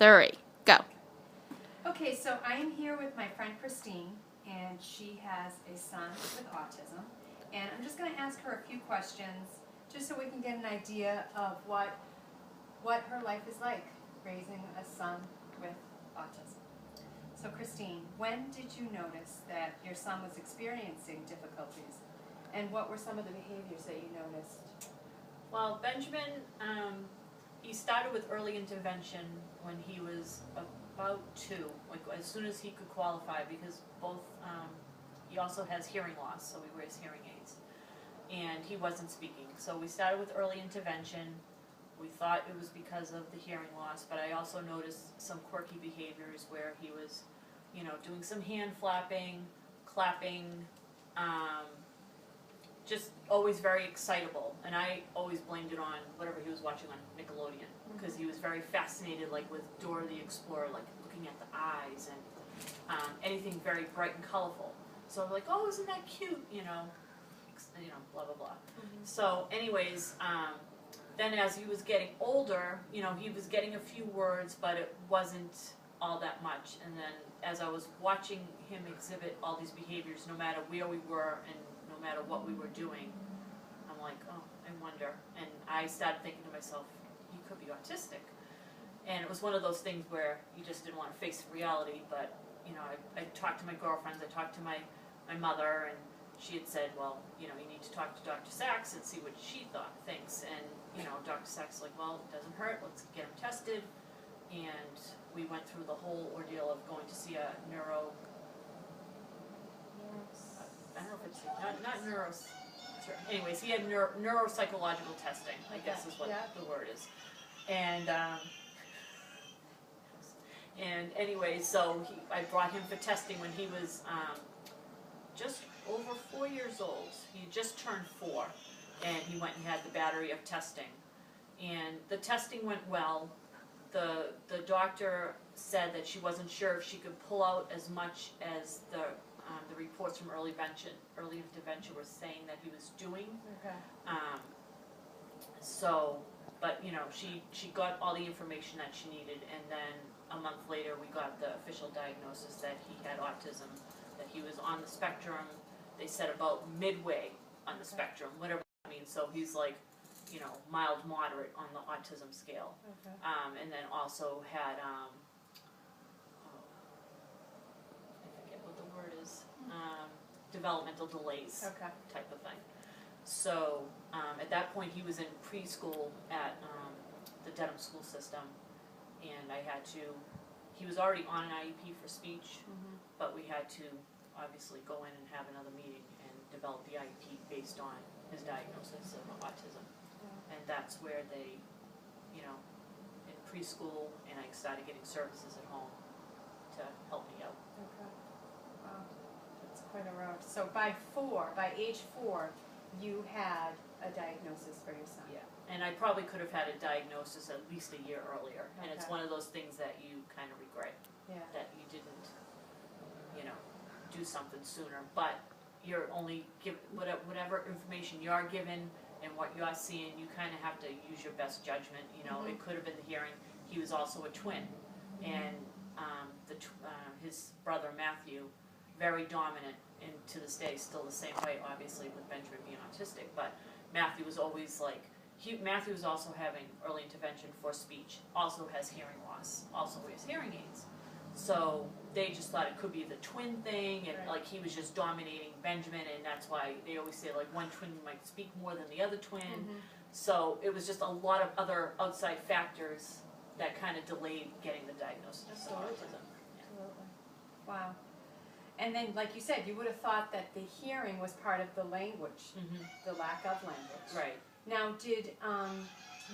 3, go. Okay, so I am here with my friend Christine, and she has a son with autism. And I'm just going to ask her a few questions, just so we can get an idea of what her life is like, raising a son with autism. So Christine, when did you notice that your son was experiencing difficulties? And what were some of the behaviors that you noticed? Well, Benjamin, he started with early intervention when he was about 2, like as soon as he could qualify, because both, he also has hearing loss, so he wears hearing aids. And he wasn't speaking. So we started with early intervention. We thought it was because of the hearing loss, but I also noticed some quirky behaviors where he was, doing some hand flapping, clapping, just always very excitable. And I always blamed it on whatever he was watching on Nickelodeon, because he was very fascinated, like with Dora the Explorer, like looking at the eyes and anything very bright and colorful. So I'm like, oh, isn't that cute, blah, blah, blah. So anyways, then as he was getting older, he was getting a few words, but it wasn't all that much. And then as I was watching him exhibit all these behaviors, no matter where we were and no matter what we were doing, I'm like, oh, I wonder. And I started thinking to myself, he could be autistic. And it was one of those things where you just didn't want to face reality, but I talked to my girlfriends, I talked to my mother, and she had said, well, you need to talk to Dr. Sachs and see what she thinks. And, Dr. Sachs was like, well, it doesn't hurt, let's get him tested. And we went through the whole ordeal of going to see a I don't know if it's, not neuros, anyways, he had neuropsychological testing, I guess is what the word is. And anyway, so I brought him for testing when he was just over 4 years old. He just turned 4, and he went and had the battery of testing. And the testing went well. The doctor said that she wasn't sure if she could pull out as much as the reports from early intervention were saying that he was doing. Okay. But she got all the information that she needed, and then a month later we got the official diagnosis that he had autism, that he was on the spectrum. They said about midway on the spectrum, whatever that means. So he's like, mild moderate on the autism scale. Okay. And then also had, I forget what the word is, developmental delays type of thing. So at that point he was in preschool at the Dedham school system, and he was already on an IEP for speech, but we had to obviously go in and have another meeting and develop the IEP based on his diagnosis of autism. And that's where they, in preschool, and I started getting services at home to help me out. Okay. Wow. That's quite a road. So by age 4, you had a diagnosis for your son. Yeah. And I probably could have had a diagnosis at least a year earlier. And it's one of those things that you kind of regret, that you didn't, do something sooner. But you're only given whatever information you're given and what you're seeing, you kind of have to use your best judgment. It could have been the hearing. He was also a twin, and his brother Matthew, very dominant, and to this day still the same way, obviously, with Benjamin being autistic. But Matthew was always like, Matthew was also having early intervention for speech, also has hearing loss, also wears hearing aids. So they just thought it could be the twin thing, and like he was just dominating Benjamin, and that's why they always say like one twin might speak more than the other twin. So it was just a lot of other outside factors that kind of delayed getting the diagnosis of autism. Absolutely. Wow. And then, like you said, you would have thought that the hearing was part of the language, the lack of language. Right. Now, did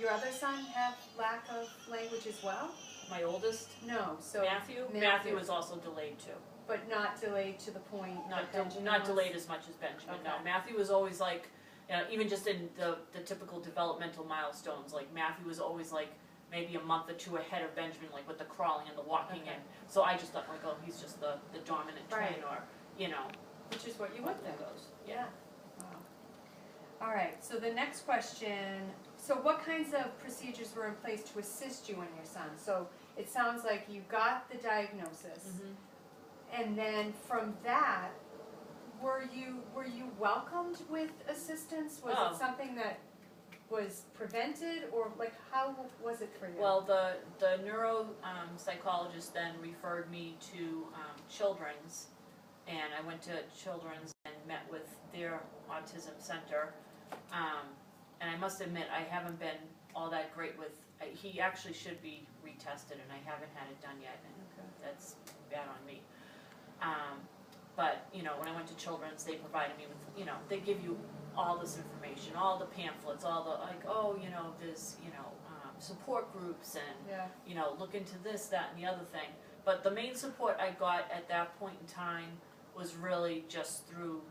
your other son have lack of language as well? My oldest? No. So Matthew was also delayed too. But not delayed to the point Not delayed as much as Benjamin. No, Matthew was always like, even just in the typical developmental milestones, like Matthew was always like maybe a month or 2 ahead of Benjamin, like with the crawling and the walking in. So I just thought like, oh, he's just the dominant twin, or which is what you would think. Goes. Yeah. Wow. All right. So the next question. So what kinds of procedures were in place to assist you and your son? So it sounds like you got the diagnosis, and then from that, were you welcomed with assistance? Was Oh. it something that was prevented, or like how was it for you? Well, the neuro psychologist then referred me to Children's, and I went to Children's and met with their autism center. And I must admit, I haven't been all that great with. He actually should be retested, and I haven't had it done yet, and that's bad on me. But you know, when I went to Children's, they provided me with, you know, they give you all this information, all the pamphlets, all the like, oh, you know, there's, you know, support groups, and you know, look into this, that, and the other thing. But the main support I got at that point in time was really just through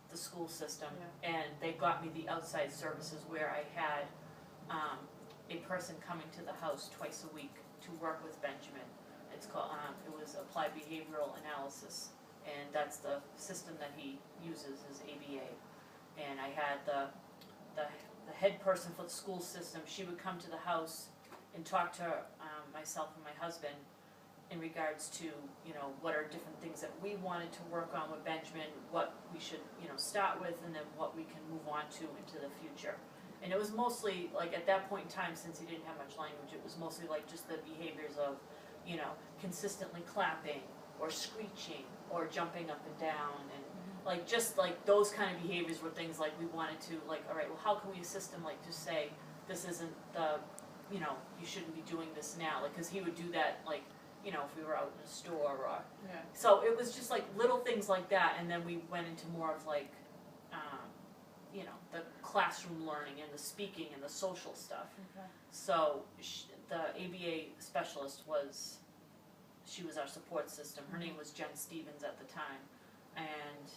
the school system, and they got me the outside services where I had a person coming to the house twice a week to work with Benjamin. It's called, it was applied behavioral analysis, and that's the system that he uses is ABA. And I had the head person for the school system. She would come to the house and talk to myself and my husband in regards to, you know, what are different things that we wanted to work on with Benjamin, what we should, you know, start with, and then what we can move on to into the future. And it was mostly, like, at that point in time, since he didn't have much language, it was mostly like just the behaviors of, you know, consistently clapping or screeching or jumping up and down, and like just like those kind of behaviors were things like we wanted to, like, all right, well, how can we assist him, like, to say this isn't the, you know, you shouldn't be doing this now, like, because he would do that, like, you know, if we were out in a store, or so it was just like little things like that. And then we went into more of like, you know, the classroom learning and the speaking and the social stuff. So the ABA specialist was, she was our support system. Her name was Jen Stevens at the time, and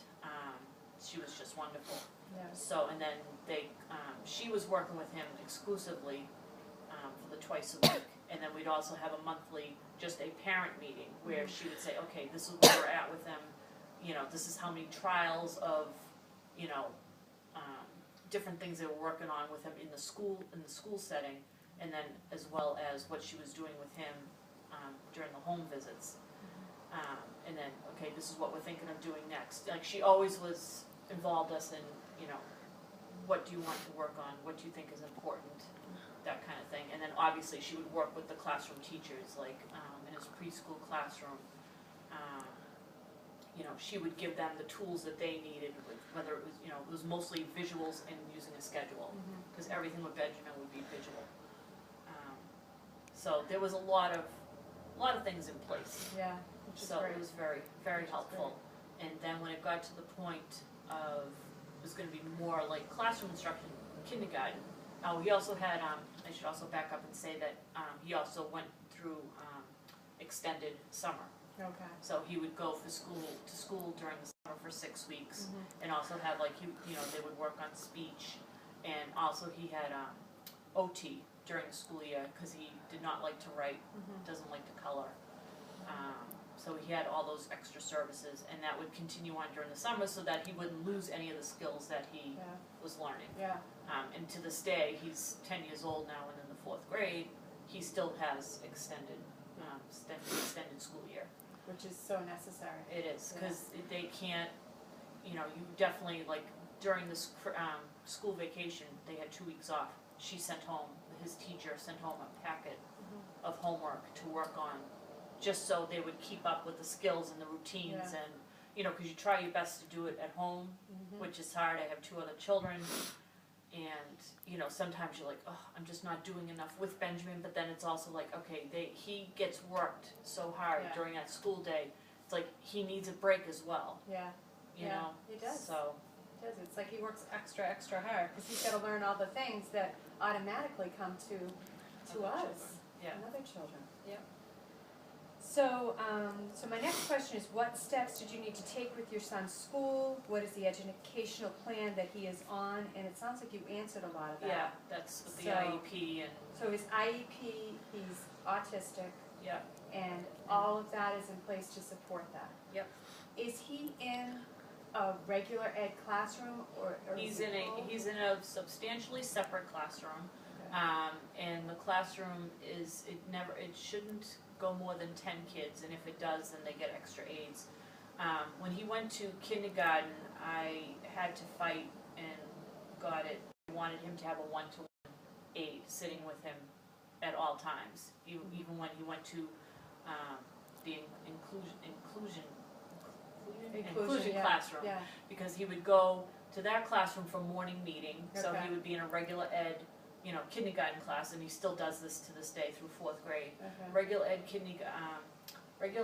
she was just wonderful. So, and then they, she was working with him exclusively for the twice a week, and then we'd also have a monthly, just a parent meeting where she would say, okay, this is where we're at with him, you know, this is how many trials of, you know, different things they were working on with him in the school setting, and then as well as what she was doing with him during the home visits. And then, okay, this is what we're thinking of doing next. Like, she always was involved us in, you know, what do you want to work on, what do you think is important, that kind of thing. And then obviously she would work with the classroom teachers, like in his preschool classroom. You know, she would give them the tools that they needed, whether it was, you know, it was mostly visuals and using a schedule, because everything with Benjamin would be visual. So there was a lot of things in place. So it was very, very helpful. And then when it got to the point of, it was going to be more like classroom instruction, kindergarten. We also had, I should also back up and say that he also went through extended summer. So he would go to school during the summer for 6 weeks, and also have like, you know, they would work on speech, and also he had OT during the school year because he did not like to write, doesn't like to color. So he had all those extra services, and that would continue on during the summer so that he wouldn't lose any of the skills that he was learning. And to this day, he's 10 years old now and in the 4th grade, he still has extended school year. Which is so necessary. It is, because they can't, you know, you definitely, like, during this school vacation, they had 2 weeks off. She sent home, his teacher sent home a packet of homework to work on, just so they would keep up with the skills and the routines, and, you know, because you try your best to do it at home, which is hard. I have 2 other children, and, you know, sometimes you're like, oh, I'm just not doing enough with Benjamin, but then it's also like, okay, he gets worked so hard during that school day, it's like he needs a break as well. You know? He does. So. He does. It's like he works extra hard, because he's got to learn all the things that automatically come to us and other children. So, so my next question is, what steps did you need to take with your son's school? What is the educational plan that he is on? And it sounds like you answered a lot of that. Yeah, that's with the IEP and. So his IEP, he's autistic. Yeah. And all of that is in place to support that. Yep. Is he in a regular ed classroom, or He's in a substantially separate classroom, and the classroom it shouldn't go more than 10 kids, and if it does, then they get extra aids. When he went to kindergarten, I had to fight and got it. I wanted him to have a one-to-one aide sitting with him at all times, even when he went to the inclusion yeah, classroom, yeah. because he would go to that classroom for morning meeting, so Okay. he would be in a regular ed, kindergarten class, and he still does this to this day through 4th grade. Okay. Regular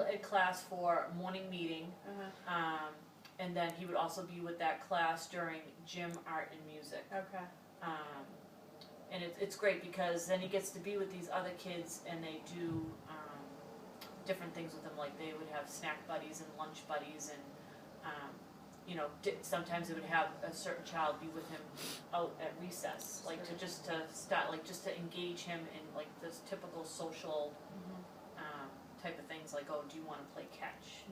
ed class for morning meeting, Uh-huh. and then he would also be with that class during gym, art, and music. Okay. And it's great because then he gets to be with these other kids, and they do different things with him, like they would have snack buddies and lunch buddies, and sometimes they would have a certain child be with him out at recess, like to engage him in like this typical social type of things, like, oh, do you want to play catch?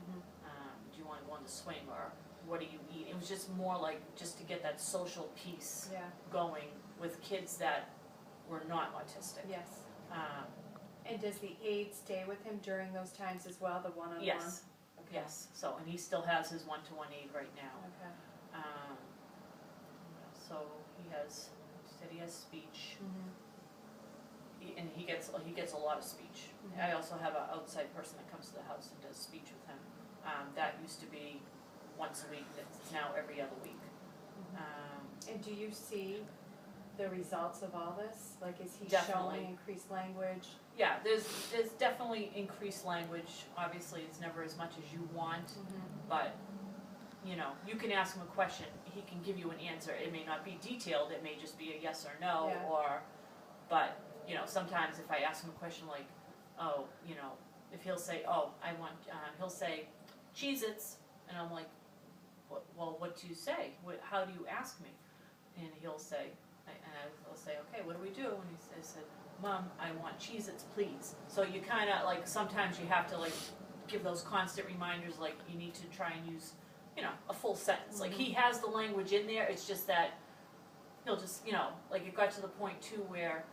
Do you want to go on the swing, or what do you eat? It was just more like just to get that social piece Yeah. going with kids that were not autistic. Yes. And does the aide stay with him during those times as well, the one-on-one? Yes. Okay. Yes, so, and he still has his one-to-one aide right now. Okay. So he has speech, Mm-hmm. and he gets a lot of speech. Mhm. I also have an outside person that comes to the house and does speech with him. That used to be once a week, it's now every other week. And do you see the results of all this? Like, is he Definitely. showing increased language? Yeah, there's definitely increased language. Obviously, it's never as much as you want, but you can ask him a question, he can give you an answer. It may not be detailed, it may just be a yes or no, Yeah. but sometimes if I ask him a question like, oh, if he'll say, oh, he'll say, Cheez-Its, and I'm like, well, what do you say? How do you ask me? And he'll say, I'll say, okay, what do we do? And he said, Mom, I want Cheez-Its, please. So you kind of, like, sometimes you have to, like, give those constant reminders, like, you need to try and use, a full sentence. Like, he has the language in there, it's just that he'll just, like, it got to the point, too, where,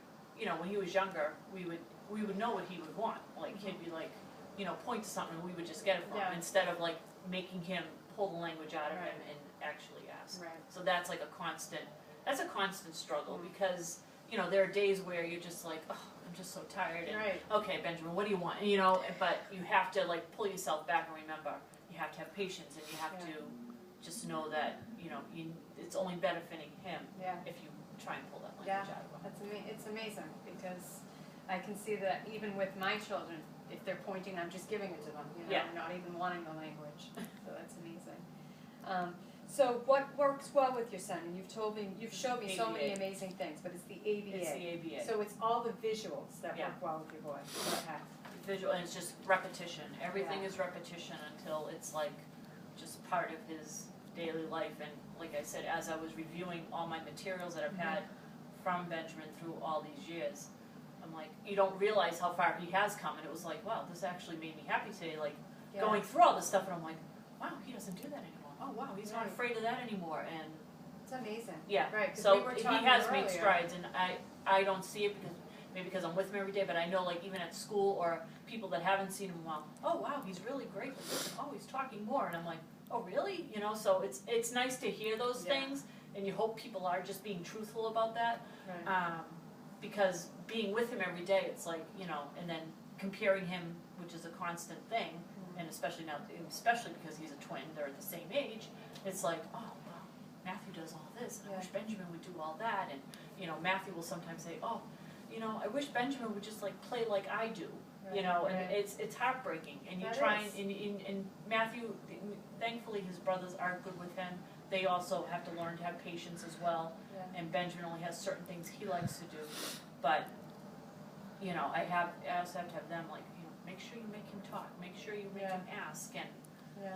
when he was younger, we would know what he would want. Like, he'd be like, point to something, and we would just get it from him, Yeah. instead of, like, making him pull the language out of Right. him and actually ask. Right. So that's like a constant struggle, because, there are days where you're just like, oh, I'm just so tired, and, Right. okay, Benjamin, what do you want? But you have to, like, pull yourself back and remember, you have to have patience, and you have Yeah. to just know that, it's only benefiting him Yeah. if you try and pull that Yeah. language out of him. It's amazing, because I can see that even with my children, if they're pointing, I'm just giving it to them, Yeah. not even wanting the language. So that's amazing. So what works well with your son? And you've showed me so many ABA. amazing things, but it's the ABA. It's the ABA. So it's all the visuals that Yeah. work well with your boy. Okay. Visual, and it's just repetition. Everything Yeah. is repetition until it's like just part of his daily life. And like I said, as I was reviewing all my materials that I've had from Benjamin through all these years, I'm like, you don't realize how far he has come. And it was like, wow, this actually made me happy today. Like, Yeah. going through all this stuff, and I'm like, wow, he doesn't do that anymore. Oh, wow, he's not Right. afraid of that anymore. And It's amazing. yeah, Right, 'cause so we were he talking has made earlier. strides, and I don't see it because I'm with him every day, but I know, like, even at school or people that haven't seen him in a while, oh wow, he's really great with this, oh, he's talking more, and I'm like, oh really? So it's nice to hear those Yeah. things, and you hope people are just being truthful about that, Right. because being with him every day, it's like, and then comparing him, which is a constant thing, and especially because he's a twin, they're the same age, it's like, oh, well, Matthew does all this, and I Yeah. wish Benjamin would do all that, and, Matthew will sometimes say, oh, I wish Benjamin would just, like, play like I do, Right, and right. it's heartbreaking, and you That try is. and Matthew, thankfully his brothers are good with him, they also have to learn to have patience as well, Yeah. and Benjamin only has certain things he likes to do, but, I also have to have them, like, make sure you make him talk, make sure you make Yeah. him ask, and,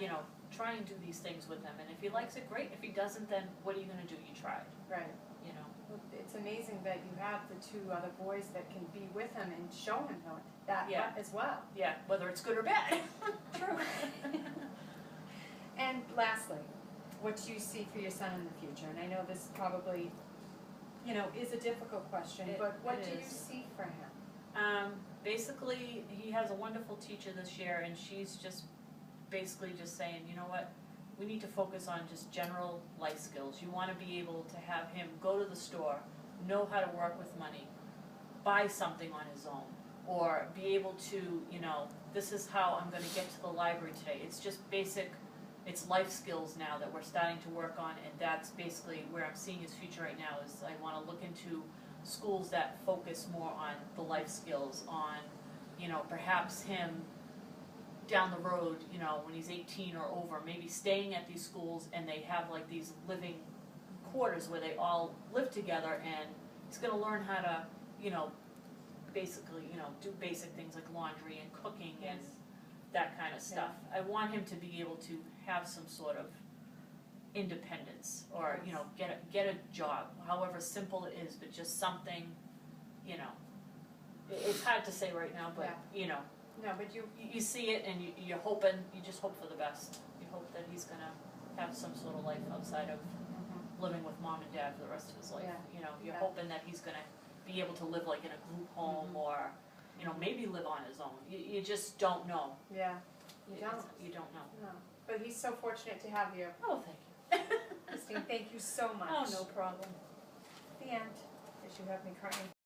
Yeah. try and do these things with him, and if he likes it, great, if he doesn't, then what are you gonna do, you tried, Right. Well, it's amazing that you have the two other boys that can be with him and show him that Yeah. as well. Yeah, whether it's good or bad. True. And lastly, what do you see for your son in the future? And I know this probably, is a difficult question, but what it do you is. see for him? Basically, he has a wonderful teacher this year, and she's just basically just saying, you know what, we need to focus on just general life skills. You want to be able to have him go to the store, know how to work with money, buy something on his own, or be able to, you know, this is how I'm going to get to the library today. It's just basic, it's life skills now that we're starting to work on, and that's basically where I'm seeing his future right now. Is I want to look into schools that focus more on the life skills, on, you know, perhaps him down the road, you know, when he's 18 or over, maybe staying at these schools and they have like these living quarters where they all live together, and he's going to learn how to, you know, basically, you know, do basic things like laundry and cooking and that kind of stuff. I want him to be able to have some sort of independence, or, you know, get a job, however simple it is, but just something, you know. It's hard to say right now, but, you know. No, but You see it, and you're hoping, you just hope for the best. You hope that he's gonna have some sort of life outside of living with mom and dad for the rest of his life. You know, you're hoping that he's gonna be able to live like in a group home, or, you know, maybe live on his own. You just don't know. Yeah, you don't. You don't know. No, but he's so fortunate to have you. Oh, thank you. Christine, thank you so much. Oh, no problem. The end. As you have me crying.